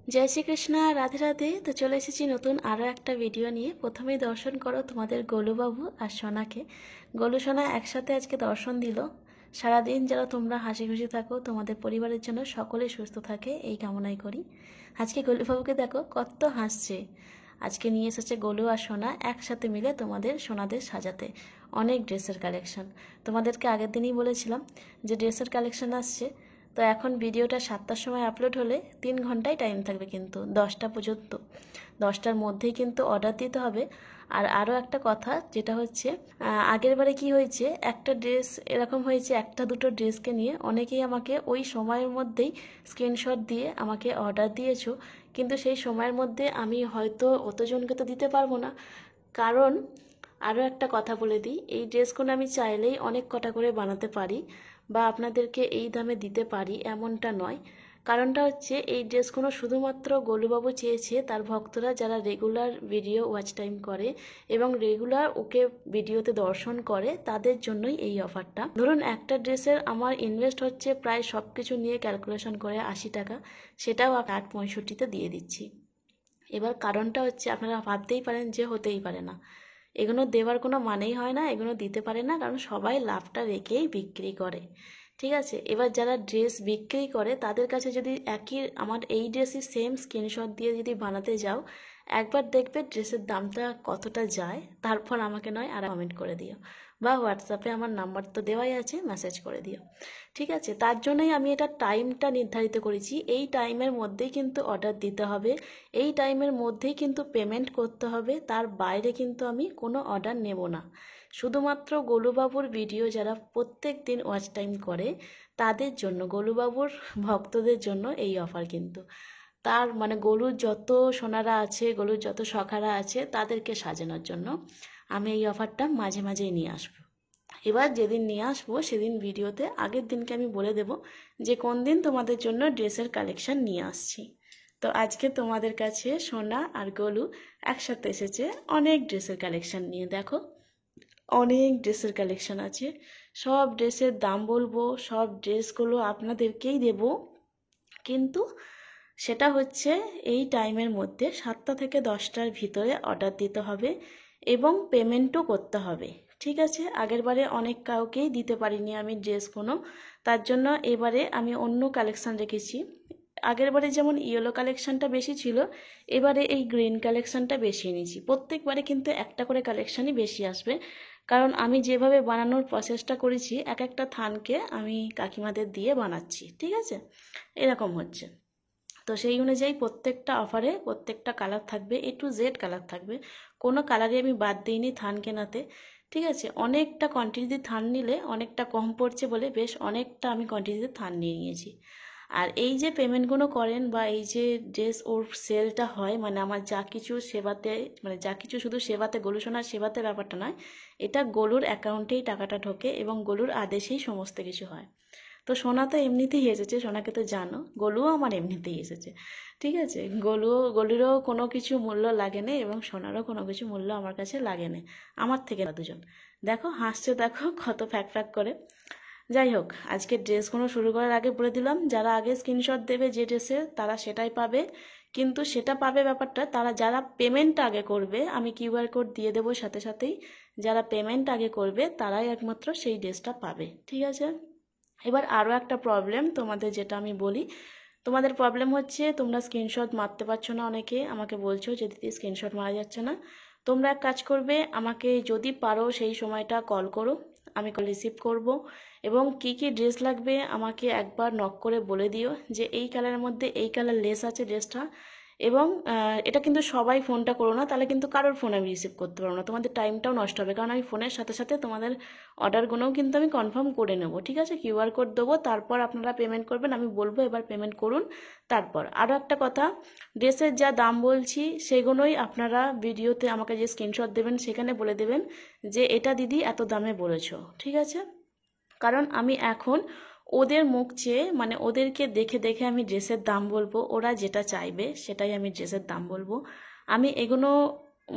जय श्री कृष्णा राधे राधे। तो चले एसेছি নতুন আরও একটা ভিডিও নিয়ে। প্রথমেই দর্শন করো তোমাদের গোলুবাবু আর সোনাকে। গোলু সোনা একসাথে আজকে দর্শন দিল। সারাদিন যারা তোমরা হাসি খুশি থাকো, তোমাদের পরিবারের জন্য সকলে সুস্থ থাকে এই কামনাই করি। আজকে গোলুবাবুকে দেখো কত হাসছে। আজকে নিয়ে এসেছে গোলু আর সোনা একসাথে মিলে তোমাদের সোনাদের সাজাতে অনেক ড্রেসের কালেকশন। তোমাদেরকে আগের দিনই বলেছিলাম যে ড্রেসের কালেকশন আসছে। তো এখন ভিডিওটা 7টার সময় আপলোড হলে 3 ঘন্টাই টাইম থাকবে, কিন্তু 10টা পর্যন্ত, 10টার মধ্যেই কিন্তু অর্ডার দিতে হবে। আর আরও একটা কথা যেটা হচ্ছে, আগের বারে কী হয়েছে, একটা ড্রেস এরকম হয়েছে, একটা দুটো ড্রেসকে নিয়ে অনেকেই আমাকে ওই সময়ের মধ্যেই স্ক্রিনশট দিয়ে আমাকে অর্ডার দিয়েছো, কিন্তু সেই সময়ের মধ্যে আমি হয়তো অতজনকে তো দিতে পারবো না। কারণ আরও একটা কথা বলে দিই, এই ড্রেসগুলো আমি চাইলেই অনেক কটা করে বানাতে পারি বা আপনাদেরকে এই দামে দিতে পারি এমনটা নয়। কারণটা হচ্ছে এই ড্রেসগুলো শুধুমাত্র গোলুবাবু চেয়েছে তার ভক্তরা যারা রেগুলার ভিডিও ওয়াচ টাইম করে এবং রেগুলার ওকে ভিডিওতে দর্শন করে, তাদের জন্যই এই অফারটা। ধরুন একটা ড্রেসের আমার ইনভেস্ট হচ্ছে প্রায় সব কিছু নিয়ে ক্যালকুলেশন করে 80 টাকা, সেটাও 8.65-তে দিয়ে দিচ্ছি। এবার কারণটা হচ্ছে, আপনারা ভাবতেই পারেন যে হতেই পারে না, এগুলো দেওয়ার কোনো মানেই হয় না, এগুলো দিতে পারে না, কারণ সবাই লাভটা রেখেই বিক্রি করে। ঠিক আছে, এবার যারা ড্রেস বিক্রি করে তাদের কাছে যদি একই আমার এই ড্রেসই সেম স্ক্রিনশট দিয়ে যদি বানাতে যাও, একবার দেখবে ড্রেসের দামটা কতটা যায়, তারপর আমাকে নয় আর কমেন্ট করে দিও বা হোয়াটসঅ্যাপে আমার নাম্বার তো দেওয়াই আছে, মেসেজ করে দিও। ঠিক আছে, তার জন্যই আমি এটা টাইমটা নির্ধারিত করেছি। এই টাইমের মধ্যেই কিন্তু অর্ডার দিতে হবে, এই টাইমের মধ্যেই কিন্তু পেমেন্ট করতে হবে, তার বাইরে কিন্তু আমি কোনো অর্ডার নেব না। শুধুমাত্র গোলুবাবুর ভিডিও যারা প্রত্যেক দিন ওয়াচ টাইম করে তাদের জন্য, গোলুবাবুর ভক্তদের জন্য এই অফার কিন্তু। তার মানে গরুর যত সোনারা আছে, গরুর যত সখারা আছে, তাদেরকে সাজানোর জন্য আমি এই অফারটা মাঝে মাঝেই নিয়ে আসবো। এবার যেদিন নিয়ে আসবো সেদিন ভিডিওতে আগের দিনকে আমি বলে দেব যে কোন দিন তোমাদের জন্য ড্রেসের কালেকশন নিয়ে আসছি। তো আজকে তোমাদের কাছে সোনা আর গোলু একসাথে এসেছে অনেক ড্রেসের কালেকশন নিয়ে। দেখো অনেক ড্রেসের কালেকশন আছে, সব ড্রেসের দাম বলবো, সব ড্রেসগুলো আপনাদেরকেই দেব, কিন্তু সেটা হচ্ছে এই টাইমের মধ্যে 7টা থেকে 10টার ভিতরে অর্ডার দিতে হবে এবং পেমেন্টও করতে হবে। ঠিক আছে, আগের বারে অনেক কাউকেই দিতে পারিনি আমি ড্রেস কোনো, তার জন্য এবারে আমি অন্য কালেকশান রেখেছি। আগের বারে যেমন ইয়েলো কালেকশানটা বেশি ছিল, এবারে এই গ্রিন কালেকশানটা বেশি এনেছি। প্রত্যেকবারে কিন্তু একটা করে কালেকশানই বেশি আসবে, কারণ আমি যেভাবে বানানোর প্রসেসটা করেছি, এক একটা থানকে আমি কাকিমাদের দিয়ে বানাচ্ছি। ঠিক আছে, এরকম হচ্ছে। তো সেই অনুযায়ী প্রত্যেকটা অফারে প্রত্যেকটা কালার থাকবে, A to Z কালার থাকবে, কোনো কালারই আমি বাদ দিইনি থান কেনাতে। ঠিক আছে, অনেকটা কোয়ান্টিটিতে থান নিলে অনেকটা কম পড়ছে বলে বেশ অনেকটা আমি কোয়ান্টিটিতে থান নিয়ে নিয়েছি। আর এই যে পেমেন্টগুলো করেন বা এই যে ড্রেস ওর সেলটা হয়, মানে আমার যা কিছু সেবাতে, মানে যা কিছু শুধু সেবাতে, গোলু সোনার সেবাতে ব্যাপারটা নয়, এটা গোলুর অ্যাকাউন্টেই টাকাটা ঢোকে এবং গোলুর আদেশেই সমস্ত কিছু হয়। তো সোনা তো এমনিতেই এসেছে, সোনাকে তো জানো, গোলুও আমার এমনিতেই এসেছে। ঠিক আছে, গোলুরও কোনো কিছু মূল্য লাগে না এবং সোনারও কোনো কিছু মূল্য আমার কাছে লাগে না, আমার থেকে দুজন। দেখো হাসছে, দেখো কত ফ্যাক ফ্যাক করে। যাই হোক, আজকে ড্রেসগুলো শুরু করার আগে বলে দিলাম, যারা আগে স্ক্রিনশট দেবে যে ড্রেসের, তারা সেটাই পাবে। কিন্তু সেটা পাবে ব্যাপারটা, তারা যারা পেমেন্ট আগে করবে, আমি কিউআর কোড দিয়ে দেবো সাথে সাথেই, যারা পেমেন্ট আগে করবে তারাই একমাত্র সেই ড্রেসটা পাবে। ঠিক আছে, এবার আরও একটা প্রবলেম তোমাদের, যেটা আমি বলি, তোমাদের প্রবলেম হচ্ছে তোমরা স্ক্রিনশট মারতে পারছো না, অনেকে আমাকে বলছো যে দিদি স্ক্রিনশট মারা যাচ্ছে না। তোমরা এক কাজ করবে, আমাকে যদি পারো সেই সময়টা কল করো, আমি কল রিসিভ করব এবং কি কি ড্রেস লাগবে আমাকে একবার নক করে বলে দিও যে এই কালারের মধ্যে এই কালার লেস আছে ড্রেসটা। এবং এটা কিন্তু সবাই ফোনটা করো না, তাহলে কিন্তু কারোর ফোন আমি রিসিভ করতে পারবো না, তোমাদের টাইমটাও নষ্ট হবে, কারণ আমি ফোনের সাথে সাথে তোমাদের অর্ডারগুলোও কিন্তু আমি কনফার্ম করে নেব। ঠিক আছে, কিউআর কোড দেবো, তারপর আপনারা পেমেন্ট করবেন, আমি বলবো এবার পেমেন্ট করুন। তারপর আরও একটা কথা, ড্রেসের যা দাম বলছি সেগুলোই আপনারা ভিডিওতে আমাকে যে স্ক্রিনশট দেবেন সেখানে বলে দেবেন যে এটা দিদি এত দামে বলেছো। ঠিক আছে, কারণ আমি এখন ওদের মুখ চেয়ে, মানে ওদেরকে দেখে দেখে আমি ড্রেসের দাম বলবো, ওরা যেটা চাইবে সেটাই আমি ড্রেসের দাম বলবো। আমি এগুলো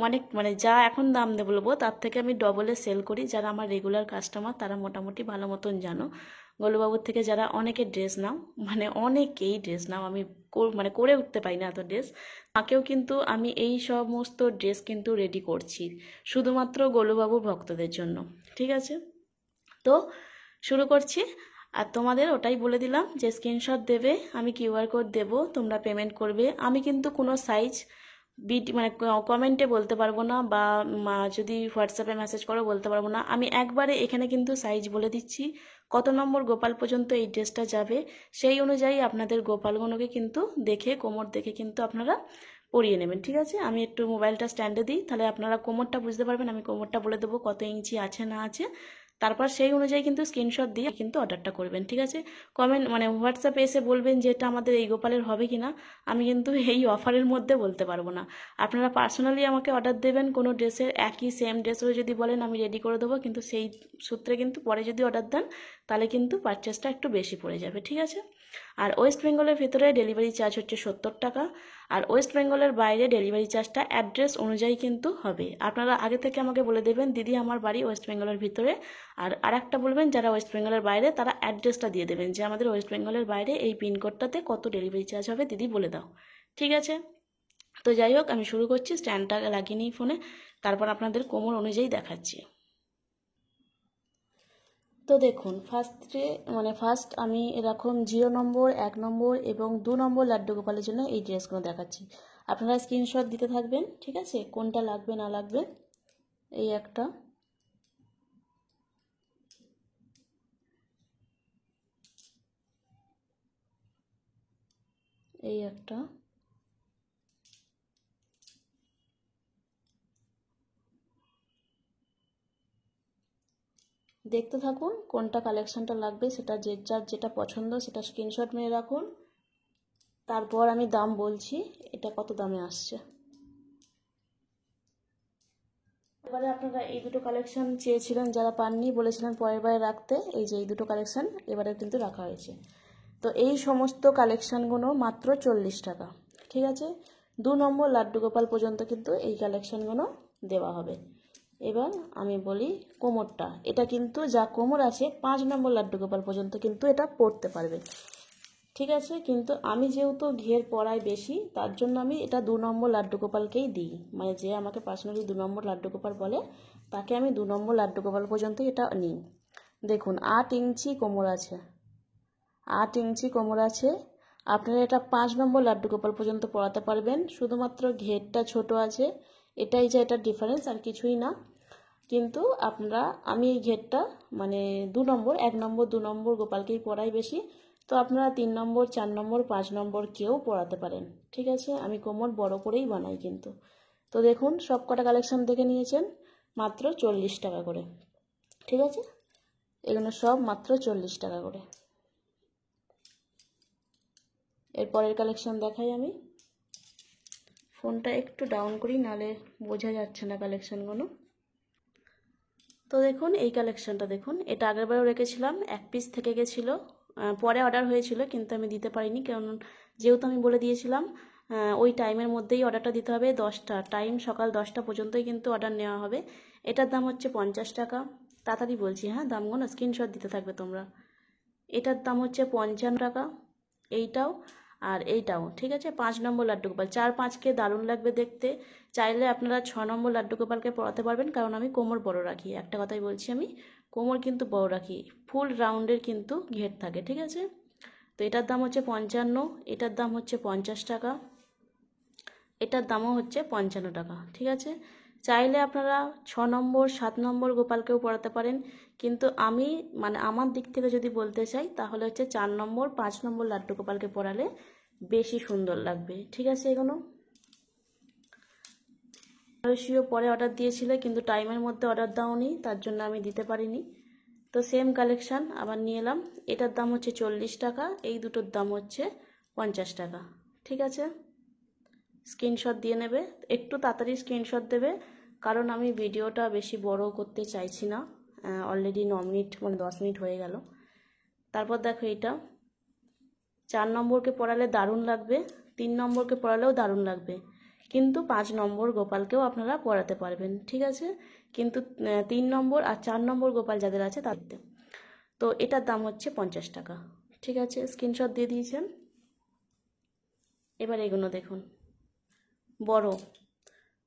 অনেক, মানে যা এখন দাম বলবো তার থেকে আমি ডবলে সেল করি, যারা আমার রেগুলার কাস্টমার তারা মোটামুটি ভালো মতন জানো। গোলুবাবুর থেকে যারা অনেকে ড্রেস নাও, মানে অনেকেই ড্রেস নাও, আমি মানে করে উঠতে পারি না এত ড্রেস, তাকেও কিন্তু আমি এই সমস্ত ড্রেস কিন্তু রেডি করছি শুধুমাত্র গোলুবাবুর ভক্তদের জন্য। ঠিক আছে, তো শুরু করছি। আর তোমাদের ওটাই বলে দিলাম যে স্ক্রিনশট দেবে, আমি কিউআর কোড দেবো, তোমরা পেমেন্ট করবে। আমি কিন্তু কোনো সাইজ মানে কমেন্টে বলতে পারবো না, বা যদি হোয়াটসঅ্যাপে মেসেজ করো বলতে পারবো না। আমি একবারে এখানে কিন্তু সাইজ বলে দিচ্ছি, কত নম্বর গোপাল পর্যন্ত এই ড্রেসটা যাবে, সেই অনুযায়ী আপনাদের গোপালগুলোকে কিন্তু দেখে, কোমর দেখে কিন্তু আপনারা পরিয়ে নেবেন। ঠিক আছে, আমি একটু মোবাইলটা স্ট্যান্ডে দিই, তাহলে আপনারা কোমরটা বুঝতে পারবেন। আমি কোমরটা বলে দেবো কত ইঞ্চি আছে না আছে, তারপর সেই অনুযায়ী কিন্তু স্ক্রিনশট দিয়ে কিন্তু অর্ডারটা করবেন। ঠিক আছে, কমেন্ট মানে হোয়াটসঅ্যাপে এসে বলবেন যে এটা আমাদের এই গোপালের হবে কি না, আমি কিন্তু এই অফারের মধ্যে বলতে পারবো না। আপনারা পার্সোনালি আমাকে অর্ডার দেবেন কোনো ড্রেসের, একই সেম ড্রেসও যদি বলেন আমি রেডি করে দেবো, কিন্তু সেই সূত্রে কিন্তু পরে যদি অর্ডার দেন তাহলে কিন্তু পারচেসটা একটু বেশি পড়ে যাবে। ঠিক আছে, আর ওয়েস্ট বেঙ্গলের ভিতরে ডেলিভারি চার্জ হচ্ছে 70 টাকা, আর ওয়েস্ট বেঙ্গলের বাইরে ডেলিভারি চার্জটা অ্যাড্রেস অনুযায়ী কিন্তু হবে। আপনারা আগে থেকে আমাকে বলে দেবেন দিদি আমার বাড়ি ওয়েস্ট বেঙ্গলের ভিতরে, আর আরেকটা বলবেন যারা ওয়েস্ট বেঙ্গলের বাইরে তারা অ্যাড্রেসটা দিয়ে দেবেন যে আমাদের ওয়েস্ট বেঙ্গলের বাইরে এই পিনকোডটাতে কত ডেলিভারি চার্জ হবে দিদি বলে দাও। ঠিক আছে, তো যাই হোক আমি শুরু করছি, স্ট্যান্ডটা লাগিয়ে নিই ফোনে, তারপর আপনাদের কোমর অনুযায়ী দেখাচ্ছি। তো দেখুন ফার্স্ট আমি এরকম 0 নম্বর, 1 নম্বর এবং 2 নম্বর লাড্ডু গোপালের জন্য এই ড্রেসগুলো দেখাচ্ছি। আপনারা স্ক্রিনশট দিতে থাকবেন। ঠিক আছে, কোনটা লাগবে না লাগবে। এই একটা, এই একটা, দেখতে থাকুন কোনটা কালেকশনটা লাগবে, সেটা যার যেটা পছন্দ সেটা স্ক্রিনশট মেরে রাখুন। তারপর আমি দাম বলছি, এটা কত দামে আসছে। এবারে আপনারা এই দুটো কালেকশন চেয়েছিলেন, যারা পাননি বলেছিলেন পরের বারে রাখতে, এই যে এই দুটো কালেকশন এবারে কিন্তু রাখা হয়েছে। তো এই সমস্ত কালেকশানগুলো মাত্র 40 টাকা। ঠিক আছে, 2 নম্বর লাড্ডু গোপাল পর্যন্ত কিন্তু এই কালেকশানগুলো দেওয়া হবে। এবার আমি বলি কোমরটা, এটা কিন্তু যা কোমর আছে 5 নম্বর লাড্ডু গোপাল পর্যন্ত কিন্তু এটা পরতে পারবে। ঠিক আছে, কিন্তু আমি যেহেতু ঘের পরাই বেশি, তার জন্য আমি এটা 2 নম্বর লাড্ডু গোপালকেই দিই, মানে যে আমাকে পার্সোনালি 2 নম্বর লাড্ডু গোপাল বলে তাকে আমি 2 নম্বর লাড্ডু গোপাল পর্যন্ত এটা নিই। দেখুন 8 ইঞ্চি কোমর আছে, 8 ইঞ্চি কোমর আছে। আপনারা এটা 5 নম্বর লাড্ডু গোপাল পর্যন্ত পরাতে পারবেন, শুধুমাত্র ঘেরটা ছোট আছে, এটাই যে এটার ডিফারেন্স, আর কিছুই না। কিন্তু আমি এই ঘেরটা মানে 2 নম্বর, 1 নম্বর 2 নম্বর গোপালকেই পরাই বেশি, তো আপনারা 3 নম্বর 4 নম্বর 5 নম্বর কেউ পরাতে পারেন। ঠিক আছে, আমি কোমর বড় করেই বানাই কিন্তু। তো দেখুন সব কটা কালেকশন দেখে নিয়েছেন, মাত্র 40 টাকা করে। ঠিক আছে, এগুলো সব মাত্র 40 টাকা করে। এরপরের কালেকশন দেখাই আমি, ফোনটা একটু ডাউন করি নালে বোঝা যাচ্ছে না কালেকশনগুলো। তো দেখুন এই কালেকশনটা দেখুন, এটা আগেরবারও রেখেছিলাম, 1 পিস থেকে গেছিলো, পরে অর্ডার হয়েছিল কিন্তু আমি দিতে পারিনি, কারণ যেহেতু আমি বলে দিয়েছিলাম ওই টাইমের মধ্যেই অর্ডারটা দিতে হবে, 10টা টাইম, সকাল 10টা পর্যন্তই কিন্তু অর্ডার নেওয়া হবে। এটার দাম হচ্ছে 50 টাকা, তাড়াতাড়ি বলছি হ্যাঁ, দামগুলো স্ক্রিনশট দিতে থাকবে তোমরা। এটার দাম হচ্ছে 55 টাকা, এইটাও আর এইটাও। ঠিক আছে, 5 নম্বর লাড্ডু গোপাল, 4-5কে দারুণ লাগবে দেখতে। চাইলে আপনারা 6 নম্বর লাড্ডু গোপালকে পরাতে পারবেন, কারণ আমি কোমর বড় রাখি, একটা কথাই বলছি, আমি কোমর কিন্তু বড় রাখি, ফুল রাউন্ডের কিন্তু ঘের থাকে। ঠিক আছে, তো এটার দাম হচ্ছে 55, এটার দাম হচ্ছে 50 টাকা, এটার দামও হচ্ছে 55 টাকা। ঠিক আছে, চাইলে আপনারা 6 নম্বর 7 নম্বর গোপালকেও পরাতে পারেন, কিন্তু আমি মানে আমার দিক থেকে যদি বলতে চাই তাহলে হচ্ছে 4 নম্বর 5 নম্বর লাড্ডু গোপালকে পরালে বেশি সুন্দর লাগবে। ঠিক আছে, এগুলো বেনারসিও পরে অর্ডার দিয়েছিলে কিন্তু টাইমের মধ্যে অর্ডার দাওনি, তার জন্য আমি দিতে পারিনি। তো সেম কালেকশান আবার নিয়ে এলাম, এটার দাম হচ্ছে 40 টাকা, এই দুটোর দাম হচ্ছে 50 টাকা। ঠিক আছে, স্ক্রিনশট দিয়ে নেবে, একটু তাড়াতাড়ি স্ক্রিনশট দেবে, কারণ আমি ভিডিওটা বেশি বড় করতে চাইছি না, অলরেডি 9 মিনিট মানে 10 মিনিট হয়ে গেল। তারপর দেখো এটা 4 নম্বরকে পরালে দারুণ লাগবে, 3 নম্বরকে পরালেও দারুণ লাগবে, কিন্তু 5 নম্বর গোপালকেও আপনারা পরাতে পারবেন। ঠিক আছে, কিন্তু 3 নম্বর আর 4 নম্বর গোপাল যাদের আছে তাদের, তো এটার দাম হচ্ছে 50 টাকা। ঠিক আছে, স্ক্রিনশট দিয়ে দিয়েছেন। এবার এগুলো দেখুন, বড়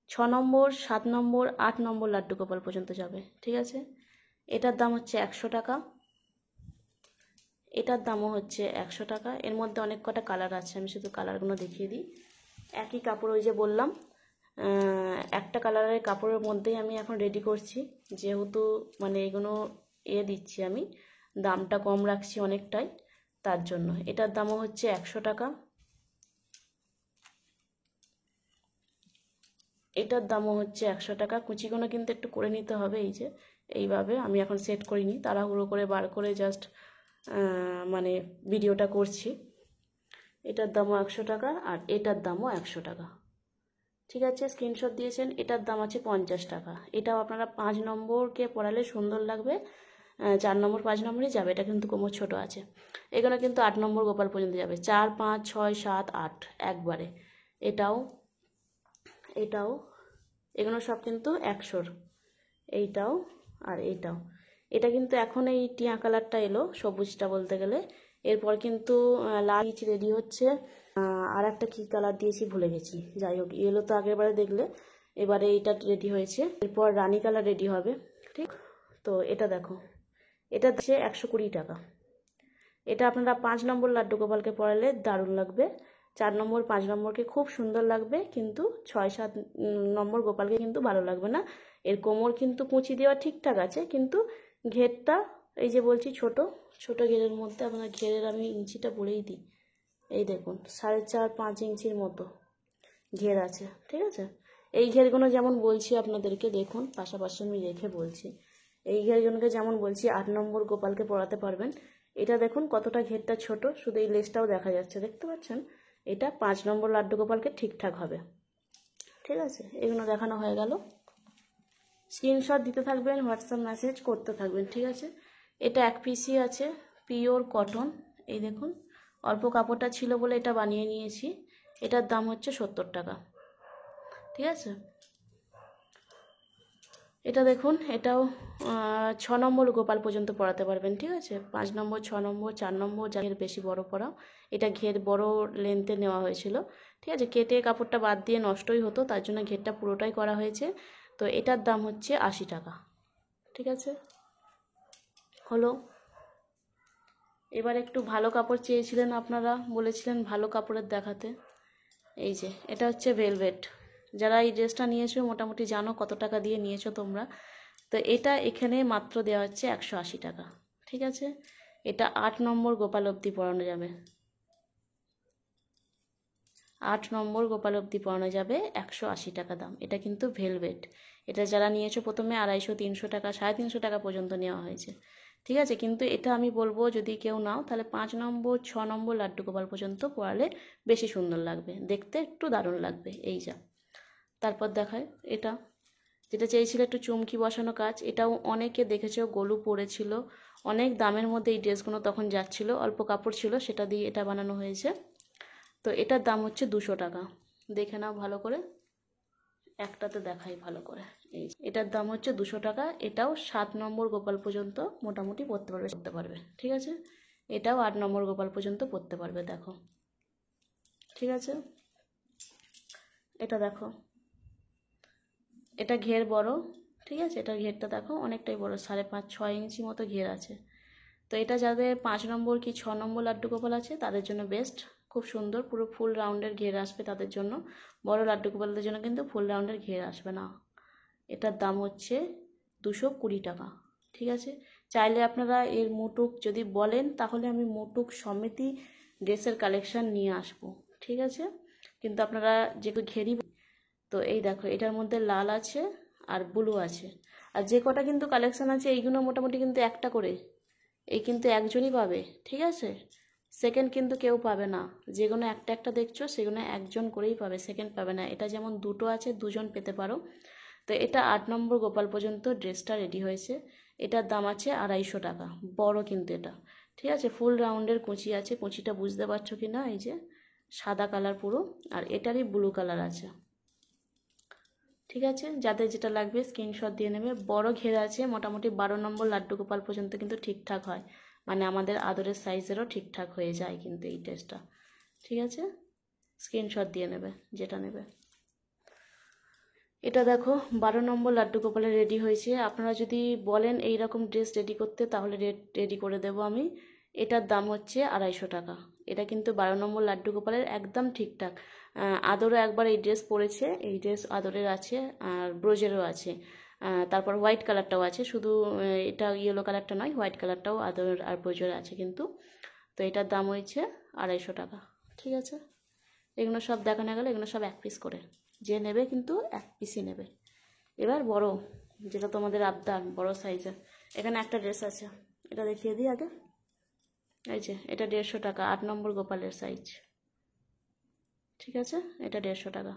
6 নম্বর, 7 নম্বর, 8 নম্বর লাড্ডু গোপাল পর্যন্ত যাবে। ঠিক আছে, এটার দাম হচ্ছে 100 টাকা। এটার দামও হচ্ছে 100 টাকা। এর মধ্যে অনেক কটা কালার আছে, আমি শুধু কালারগুলো দেখিয়ে দিই। একই কাপড়, ওই যে বললাম একটা কালারের কাপড়ের মধ্যেই আমি এখন রেডি করছি, যেহেতু মানে এগুলো দিচ্ছি আমি, দামটা কম রাখছি অনেকটাই, তার জন্য। এটার দামও হচ্ছে 100 টাকা। এটার দামও হচ্ছে 100 টাকা। কুচিগুলো কিন্তু একটু করে নিতে হবে, এই যে এইভাবে আমি এখন সেট করিনি, তাড়াহুড়ো করে বার করে জাস্ট মানে ভিডিওটা করছি। এটার দামও 100 টাকা, আর এটার দামও 100 টাকা। ঠিক আছে, স্ক্রিনশট দিয়েছেন। এটার দাম আছে 50 টাকা। এটাও আপনারা 5 নম্বরকে পরালে সুন্দর লাগবে, 4 নম্বর 5 নম্বরই যাবে, এটা কিন্তু কোমর ছোট আছে। এখানে কিন্তু 8 নম্বর গোপাল পর্যন্ত যাবে, 4 5 6 7 8 একবারে। এটাও এটাও এগুলো সব কিন্তু 100-র। এইটাও আর এইটাও। এটা কিন্তু এখন এই টিয়া কালারটা এলো, সবুজটা বলতে গেলে। এরপর কিন্তু লাল রেডি হচ্ছে, আর একটা কী কালার দিয়েছি ভুলে গেছি। যাই হোক, ইয়েলো তো আগের বারে দেখলে, এবারে এইটা রেডি হয়েছে। এরপর রানী কালার রেডি হবে। ঠিক, তো এটা দেখো, এটা হচ্ছে 120 টাকা। এটা আপনারা 5 নম্বর লাড্ডু গোপালকে পরালে দারুণ লাগবে, 4 নম্বর 5 নম্বরকে খুব সুন্দর লাগবে, কিন্তু 6 7 নম্বর গোপালকে কিন্তু ভালো লাগবে না। এর কোমর কিন্তু কুঁচি দেওয়া ঠিকঠাক আছে, কিন্তু ঘেরটা এই যে বলছি ছোট ছোট ঘেরের মধ্যে, আপনার ঘেরের আমি ইঞ্চিটা বলেই দিই, এই দেখুন 4.5 5 ইঞ্চির মতো ঘের আছে। ঠিক আছে, এই ঘেরগুলো যেমন বলছি আপনাদেরকে, দেখুন পাশাপাশি আমি রেখে বলছি, এই ঘেরগুলোকে যেমন বলছি 8 নম্বর গোপালকে পরাতে পারবেন। এটা দেখুন কতটা ঘেরটা ছোট, শুধু এই লেসটাও দেখা যাচ্ছে, দেখতে পাচ্ছেন? এটা 5 নম্বর লাড্ডু গোপালকে ঠিকঠাক হবে। ঠিক আছে, এগুলো দেখানো হয়ে গেল। স্ক্রিনশট দিতে থাকবেন, হোয়াটসঅ্যাপ মেসেজ করতে থাকবেন। ঠিক আছে, এটা 1 পিসই আছে, পিওর কটন। এই দেখুন, অল্প কাপড়টা ছিল বলে এটা বানিয়ে নিয়েছি। এটার দাম হচ্ছে 70 টাকা। ঠিক আছে, এটা দেখুন, এটাও 6 নম্বর গোপাল পর্যন্ত পরাতে পারবেন। ঠিক আছে, 5 নম্বর 6 নম্বর 4 নম্বর, যাদের বেশি বড় পরাও। এটা ঘের বড় লেন্থে নেওয়া হয়েছিল। ঠিক আছে, কেটে কাপড়টা বাদ দিয়ে নষ্টই হতো, তার জন্য ঘেরটা পুরোটাই করা হয়েছে। তো এটার দাম হচ্ছে 80 টাকা। ঠিক আছে, হলো। এবার একটু ভালো কাপড় চেয়েছিলেন আপনারা, বলেছিলেন ভালো কাপড়ের দেখাতে। এই যে এটা হচ্ছে ভেলভেট। যারা এই ড্রেসটা নিয়েছো মোটামুটি জানো কত টাকা দিয়ে নিয়েছো তোমরা। তো এটা এখানে মাত্র দেওয়া হচ্ছে 180 টাকা। ঠিক আছে, এটা 8 নম্বর গোপাল অবধি পরানো যাবে। 8 নম্বর গোপাল অবধি পরানো যাবে, 180 টাকা দাম। এটা কিন্তু ভেলভেট। এটা যারা নিয়েছো প্রথমে 250 300 টাকা 350 টাকা পর্যন্ত নেওয়া হয়েছে। ঠিক আছে, কিন্তু এটা আমি বলবো যদি কেউ নাও তাহলে 5 নম্বর 6 নম্বর লাড্ডু গোপাল পর্যন্ত পরালে বেশি সুন্দর লাগবে, দেখতে একটু দারুণ লাগবে। এই যা, তারপর দেখায় এটা, যেটা চেয়েছিল একটু চুমকি বসানো কাজ। এটাও অনেকে দেখেছো গোলু পরেছিল, অনেক দামের মধ্যে এই ড্রেসগুলো তখন যাচ্ছিল, অল্প কাপড় ছিল, সেটা দিয়ে এটা বানানো হয়েছে। তো এটার দাম হচ্ছে 200 টাকা। দেখে নাও ভালো করে, একটাতে দেখাই ভালো করে। এই এটার দাম হচ্ছে 200 টাকা। এটাও 7 নম্বর গোপাল পর্যন্ত মোটামুটি পরতে পারবে। ঠিক আছে, এটাও 8 নম্বর গোপাল পর্যন্ত পরতে পারবে। দেখো, ঠিক আছে, এটা দেখো, এটা ঘের বড়। ঠিক আছে, এটার ঘেরটা দেখো অনেকটাই বড়, 5.5 6 ইঞ্চি মতো ঘের আছে। তো এটা যাদের 5 নম্বর কি 6 নম্বর লাড্ডু গোপাল আছে তাদের জন্য বেস্ট, খুব সুন্দর পুরো ফুল রাউন্ডের ঘের আসবে তাদের জন্য। বড় লাড্ডু গোপালদের জন্য কিন্তু ফুল রাউন্ডের ঘের আসবে না। এটার দাম হচ্ছে 220 টাকা। ঠিক আছে, চাইলে আপনারা এর মুটুক যদি বলেন তাহলে আমি মুটুক সমেতই ড্রেসের কালেকশান নিয়ে আসবো। ঠিক আছে, কিন্তু আপনারা যেহেতু ঘেরি, তো এই দেখো এটার মধ্যে লাল আছে আর ব্লু আছে, আর যে কটা কিন্তু কালেকশান আছে এইগুলো মোটামুটি কিন্তু একটা করে, এই কিন্তু একজনই পাবে। ঠিক আছে, সেকেন্ড কিন্তু কেউ পাবে না। যেগুলো একটা একটা দেখছো সেগুলো একজন করেই পাবে, সেকেন্ড পাবে না। এটা যেমন দুটো আছে, দুজন পেতে পারো। তো এটা 8 নম্বর গোপাল পর্যন্ত ড্রেসটা রেডি হয়েছে। এটার দাম আছে 250 টাকা। বড় কিন্তু এটা। ঠিক আছে, ফুল রাউন্ডের কুঁচি আছে, কুঁচিটা বুঝতে পারছো কি না, এই যে সাদা কালার পুরো, আর এটারই ব্লু কালার আছে। ঠিক আছে, যাদের যেটা লাগবে স্ক্রিনশট দিয়ে নেবে। বড় ঘের আছে, মোটামুটি 12 নম্বর লাড্ডু গোপাল পর্যন্ত কিন্তু ঠিকঠাক হয়, মানে আমাদের আদরের সাইজেরও ঠিকঠাক হয়ে যায় কিন্তু এই ড্রেসটা। ঠিক আছে, স্ক্রিনশট দিয়ে নেবে যেটা নেবে। এটা দেখো 12 নম্বর লাড্ডু গোপালে রেডি হয়েছে। আপনারা যদি বলেন এই রকম ড্রেস রেডি করতে তাহলে রেডি করে দেব আমি। এটার দাম হচ্ছে 250 টাকা। এটা কিন্তু 12 নম্বর লাড্ডু গোপালের একদম ঠিকঠাক। আদরও একবার এই ড্রেস পরেছে, এই ড্রেস আদরের আছে আর ব্রোজেরও আছে। তারপর হোয়াইট কালারটাও আছে, শুধু এটা ইয়েলো কালারটা নয়, হোয়াইট কালারটাও আদর আর ব্রোজের আছে কিন্তু। তো এটার দাম হয়েছে 250 টাকা। ঠিক আছে, এগুলো সব দেখানো গেলে এগুলো সব 1 পিস করে, যে নেবে কিন্তু 1 পিসই নেবে। এবার বড়, যেটা তোমাদের আবদার বড় সাইজের, এখানে একটা ড্রেস আছে, এটা দেখিয়ে দিই আগে। এই যে এটা 150 টাকা, 8 নম্বর গোপালের সাইজ। ঠিক আছে, এটা 150 টাকা,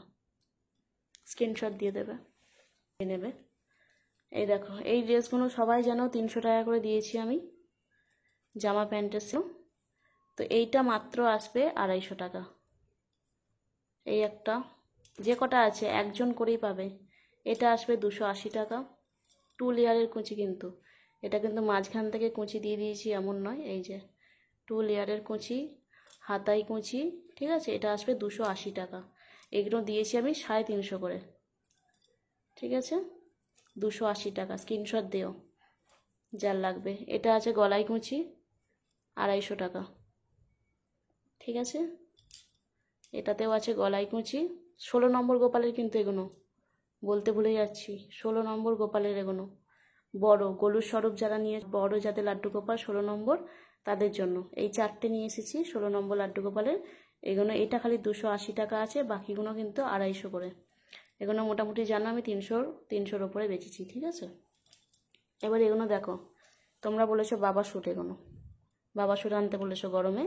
স্ক্রিনশট দিয়ে দেবে, নেবে। এই দেখো এই ড্রেসগুলো সবাই যেন 300 টাকা করে দিয়েছি আমি, জামা প্যান্টের সেও। তো এইটা মাত্র আসবে 250 টাকা। এই একটা, যে কটা আছে একজন করেই পাবে। এটা আসবে 280 টাকা। 2 লেয়ারের কুচি কিন্তু, এটা কিন্তু মাঝখান থেকে কুচি দিয়ে দিয়েছি এমন নয়, এই যে 2 লেয়ারের কুচি, হাতাই কুচি। ঠিক আছে, এটা আসবে 280 টাকা। এগুলো দিয়েছি আমি 350 করে। ঠিক আছে, 280 টাকা, স্ক্রিনশট দিও যার লাগবে। এটা আছে গলায় কুচি, 250 টাকা। ঠিক আছে, এটাতেও আছে গলায় কুচি। 16 নম্বর গোপালের কিন্তু এগুলো, বলতে ভুলে যাচ্ছি, 16 নম্বর গোপালের এগুলো বড় গলুর স্বরূপ যারা নিয়ে, বড় যাদের লাড্ডু গোপাল 16 নম্বর তাদের জন্য এই 4টে নিয়ে এসেছি 16 নম্বর লাড্ডু গোপালের। এগুলো এটা খালি 280 টাকা আছে, বাকিগুলো কিন্তু 250 করে। এগুলো মোটামুটি জানো আমি 300-300-র ওপরে বেচেছি। ঠিক আছে, এবার এগুলো দেখো, তোমরা বলেছো বাবা স্যুট, এগুলো বাবা স্যুট আনতে বলেছো গরমে।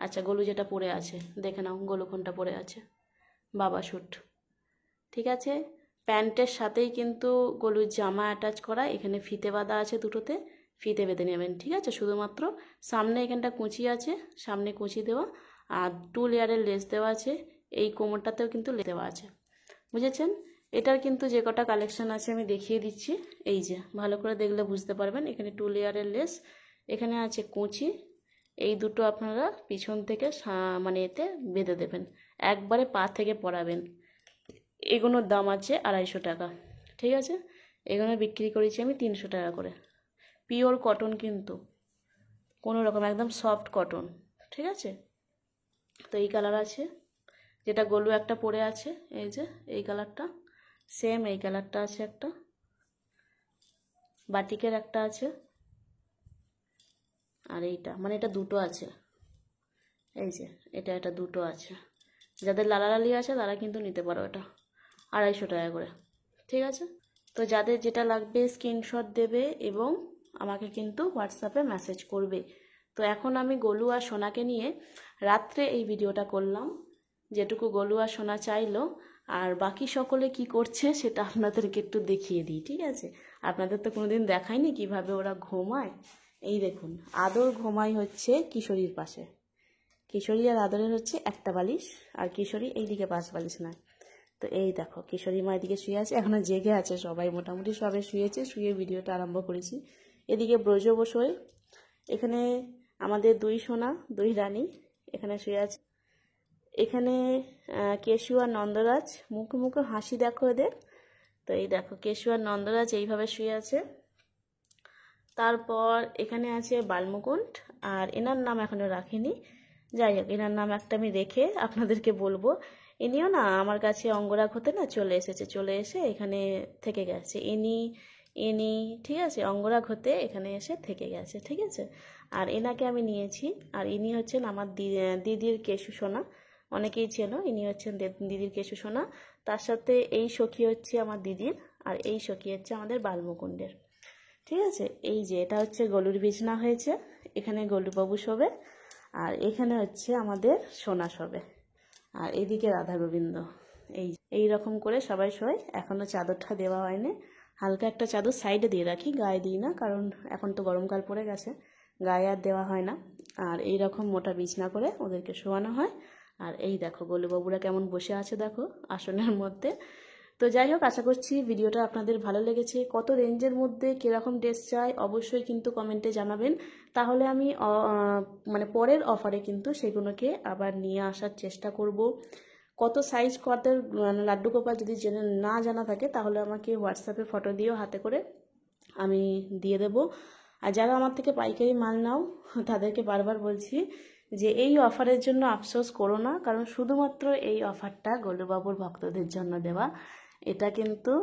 আচ্ছা, গলু যেটা পরে আছে দেখে নাও, গলু কোনটা পরে আছে, বাবা স্যুট। ঠিক আছে, প্যান্টের সাথেই কিন্তু গলুর জামা অ্যাটাচ করা, এখানে ফিতে বাঁধা আছে দুটোতে, ফিতে বেঁধে নেবেন। ঠিক আছে, শুধুমাত্র সামনে এখানটা কুচি আছে, সামনে কুচি দেওয়া, আর 2 লেয়ারের লেস দেওয়া আছে। এই কোমরটাতেও কিন্তু লেস দেওয়া আছে, বুঝেছেন। এটার কিন্তু যে কটা কালেকশন আছে আমি দেখিয়ে দিচ্ছি, এই যে ভালো করে দেখলে বুঝতে পারবেন। এখানে 2 লেয়ারের লেস, এখানে আছে কুচি, এই দুটো আপনারা পিছন থেকে মানে এতে বেঁধে দেবেন, একবারে পা থেকে পরাবেন। এগুলোর দাম আছে 250 টাকা। ঠিক আছে, এগুলো বিক্রি করেছি আমি 300 টাকা করে। পিওর কটন কিন্তু, কোনো রকম একদম সফট কটন। ঠিক আছে, তো এই কালার আছে, যেটা গলু একটা পরে আছে, এই যে এই কালারটা, সেম এই কালারটা আছে একটা, বাটিকের একটা আছে, আর এইটা মানে এটা দুটো আছে, এই যে এটা দুটো আছে। যাদের লালালালি আছে তারা কিন্তু নিতে পারো, এটা 250 টাকা করে। ঠিক আছে, তো যাদের যেটা লাগবে স্ক্রিনশট দেবে এবং আমাকে কিন্তু হোয়াটসঅ্যাপে মেসেজ করবে। তো এখন আমি গলু আর সোনাকে নিয়ে রাত্রে এই ভিডিওটা করলাম, যেটুকু গলু আর সোনা চাইলো, আর বাকি সকলে কি করছে সেটা আপনাদেরকে একটু দেখিয়ে দিই। ঠিক আছে, আপনাদের তো কোনোদিন দেখায়নি কিভাবে ওরা ঘুমায়। এই দেখুন, আদর ঘুমায় হচ্ছে কিশোরীর পাশে, কিশোরী আর আদরের হচ্ছে একটা বালিশ, আর কিশোরী এইদিকে 5 বালিশ নয়। তো এই দেখো কিশোরী মা এদিকে শুয়ে আছে, এখনো জেগে আছে সবাই, মোটামুটি সবাই শুয়েছে, শুয়ে ভিডিওটা আরম্ভ করেছি। এদিকে ব্রজ বসোয়, এখানে আমাদের 2 সোনা 2 রানী এখানে শুয়ে আছে। এখানে কেশু আর নন্দরাজ, মুখে মুখে হাসি দেখো এদের। তো এই দেখো কেশু আর নন্দরাজ এইভাবে শুয়ে আছে। তারপর এখানে আছে বালমুকুন্ড, আর এনার নাম এখনো রাখিনি, যাই হোক এনার নাম একটা আমি রেখে আপনাদেরকে বলবো। ইনিও না আমার কাছে অঙ্গরাগ হতে না চলে এসেছে, চলে এসে এখানে থেকে গেছে। ইনি ঠিক আছে, অঙ্গরাগ হতে এখানে এসে থেকে গেছে। ঠিক আছে, আর এনাকে আমি নিয়েছি। আর ইনি হচ্ছেন আমার দিদির কেশু সোনা, অনেকেই ছিল, ইনি হচ্ছেন দিদির কেশু সোনা। তার সাথে এই সখী হচ্ছে আমার দিদির, আর এই সখী হচ্ছে আমাদের বালমুকুন্ডের। ঠিক আছে, এই যে এটা হচ্ছে গলুর বিছনা হয়েছে, এখানে গলুবাবু শোবে, আর এখানে হচ্ছে আমাদের সোনা শোবে, আর এদিকে রাধা গোবিন্দ। এই রকম করে সবাই শোয়। এখনও চাদরটা দেওয়া হয়নি, হালকা একটা চাদর সাইডে দিয়ে রাখি, গায়ে দিই না, কারণ এখন তো গরমকাল পড়ে গেছে, গায়ে আর দেওয়া হয় না। আর এই রকম মোটা বিছনা করে ওদেরকে শোয়ানো হয়। আর এই দেখো গলুবাবুরা কেমন বসে আছে দেখো আসনের মধ্যে। তো যাই হোক, আশা করছি ভিডিওটা আপনাদের ভালো লেগেছে। কত রেঞ্জের মধ্যে কীরকম ড্রেস চাই অবশ্যই কিন্তু কমেন্টে জানাবেন, তাহলে আমি মানে পরের অফারে কিন্তু সেগুলোকে আবার নিয়ে আসার চেষ্টা করব। কত সাইজ কত লাড্ডু গোপাল যদি না জানা থাকে তাহলে আমাকে হোয়াটসঅ্যাপে ফটো দিয়েও হাতে করে আমি দিয়ে দেব। আর যারা আমার থেকে পাইকারি মাল নাও তাদেরকে বারবার বলছি যে এই অফারের জন্য আফসোস করো না, কারণ শুধুমাত্র এই অফারটা গোলুবাবুর ভক্তদের জন্য দেওয়া। এটা কিন্তু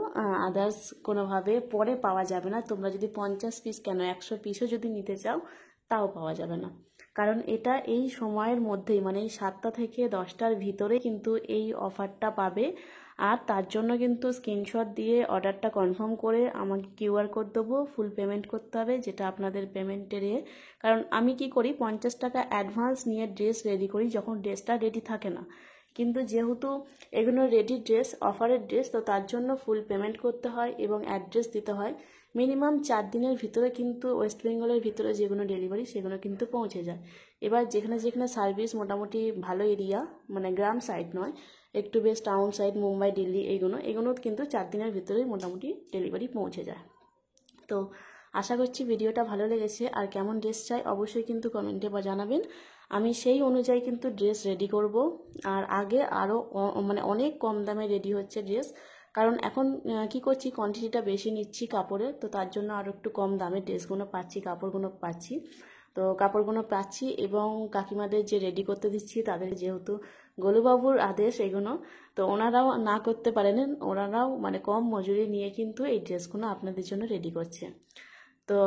আদার্স কোনোভাবে পরে পাওয়া যাবে না। তোমরা যদি 50 পিস কেন 100 পিসও যদি নিতে চাও তাও পাওয়া যাবে না, কারণ এটা এই সময়ের মধ্যেই মানে এই 7টা থেকে 10টার ভিতরে কিন্তু এই অফারটা পাবে। আর তার জন্য কিন্তু স্ক্রিনশট দিয়ে অর্ডারটা কনফার্ম করে আমাকে কিউআর কোড দেবো, ফুল পেমেন্ট করতে হবে, যেটা আপনাদের পেমেন্টের কারণ আমি কি করি 50 টাকা অ্যাডভান্স নিয়ে ড্রেস রেডি করি যখন ড্রেসটা রেডি থাকে না, কিন্তু যেহেতু এগুলো রেডি ড্রেস, অফারের ড্রেস, তো তার জন্য ফুল পেমেন্ট করতে হয় এবং অ্যাড্রেস দিতে হয়। মিনিমাম 4 দিনের ভিতরে কিন্তু ওয়েস্ট বেঙ্গলের ভিতরে যেগুলো ডেলিভারি সেগুলো কিন্তু পৌঁছে যায়। এবার যেখানে যেখানে সার্ভিস মোটামুটি ভালো এরিয়া, মানে গ্রাম সাইড নয়, একটু বেশ টাউন সাইড, মুম্বাই, দিল্লি, এগুলো কিন্তু 4 দিনের ভিতরেই মোটামুটি ডেলিভারি পৌঁছে যায়। তো আশা করছি ভিডিওটা ভালো লেগেছে। আর কেমন ড্রেস চাই অবশ্যই কিন্তু কমেন্টে জানাবেন, আমি সেই অনুযায়ী কিন্তু ড্রেস রেডি করব। আর আগে আরও মানে অনেক কম দামে রেডি হচ্ছে ড্রেস, কারণ এখন কি করছি কোয়ান্টিটিটা বেশি নিচ্ছি কাপড়ের, তো তার জন্য আরও একটু কম দামে ড্রেসগুলো পাচ্ছি, কাপড়গুলো পাচ্ছি। তো কাপড়গুলো পাচ্ছি এবং কাকিমাদের যে রেডি করতে দিচ্ছি তাদের যেহেতু গোলুবাবুর আদেশ এগুলো, তো ওনারাও না করতে পারেন, ওনারাও মানে কম মজুরি নিয়ে কিন্তু এই ড্রেসগুলো আপনাদের জন্য রেডি করছে। তো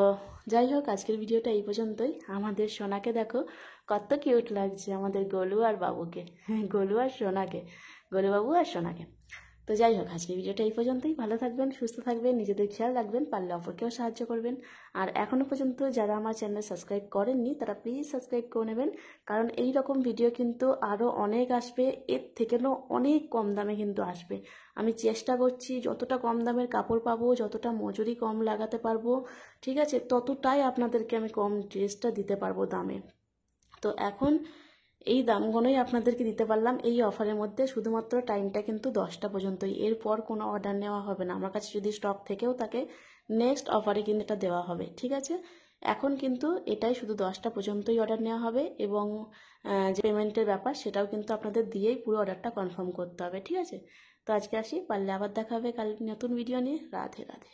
যাই হোক, আজকের ভিডিওটা এই পর্যন্তই। আমাদের সোনাকে দেখো কত কিউট লাগছে, আমাদের গোলু আর বাবুকে, গোলু আর সোনাকে, গোলুবাবু আর সোনাকে। তো যাই হোক, আজকের ভিডিওটা এই পর্যন্তই। ভালো থাকবেন, সুস্থ থাকবেন, নিজেদের খেয়াল রাখবেন, পারলে অপরকেও সাহায্য করবেন। আর এখনও পর্যন্ত যারা আমার চ্যানেল সাবস্ক্রাইব করেননি তারা প্লিজ সাবস্ক্রাইব করে নেবেন, কারণ এই রকম ভিডিও কিন্তু আরও অনেক আসবে, এর থেকেও অনেক কম দামে কিন্তু আসবে। আমি চেষ্টা করছি যতটা কম দামের কাপড় পাবো, যতটা মজুরি কম লাগাতে পারবো, ঠিক আছে, ততটাই আপনাদেরকে আমি কম ড্রেসটা দিতে পারবো দামে। তো এখন এই দামগুলোই আপনাদেরকে দিতে পারলাম এই অফারের মধ্যে, শুধুমাত্র টাইমটা কিন্তু 10টা পর্যন্তই, এরপর কোনো অর্ডার নেওয়া হবে না। আমার কাছে যদি স্টক থেকেও থাকে নেক্সট অফারে কিন্তু এটা দেওয়া হবে, ঠিক আছে। এখন কিন্তু এটাই শুধু 10টা পর্যন্তই অর্ডার নেওয়া হবে, এবং যে পেমেন্টের ব্যাপার সেটাও কিন্তু আপনাদের দিয়েই পুরো অর্ডারটা কনফার্ম করতে হবে, ঠিক আছে। তো আজকে আসি, পারলে আবার দেখা হবে কাল নতুন ভিডিও নিয়ে। রাধে রাধে।